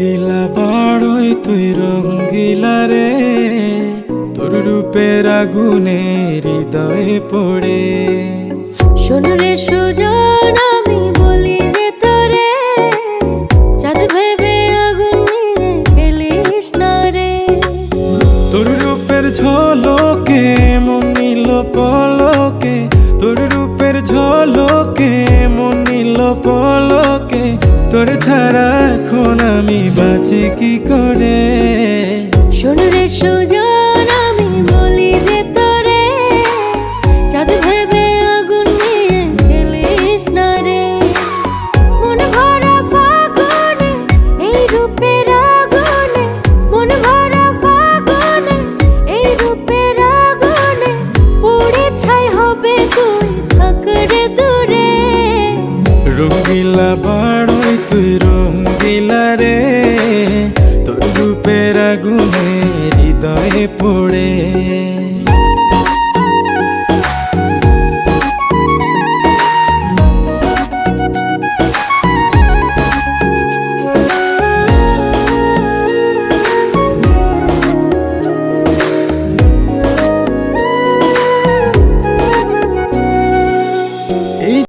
রঙ্গিলা বাড়ই তুই রঙ্গিলা রে, তোর রূপের আগুনে হৃদয়ে পড়ে। শোন রে সুজন, আমি বলি যে তোরে, চাঁদ ভেবে আগুন নিয়ে খেলিস না রে। তোর রূপের ঝলকে মন নিল পলকে, তোর রূপের ঝলকে মন নিল পলকে। তোর ছাড়া এখন আমি বাঁচি কি করে। শোন রে সুজন, আমি বলি যে তোরে, চাঁদ ভেবে আগুন নিয়ে খেলিস না রে। মন ভরা ফাগুনে এই রূপের আগুনে, মন ভরা ফাগুনে এই রূপের আগুনে, পুড়ে ছাই হবে তুই থাক রে দূরে। রঙ্গিলা বাড়ই তুই রঙ্গিলা রে, তোর রূপের আগুনে হৃদয়ে পড়ে।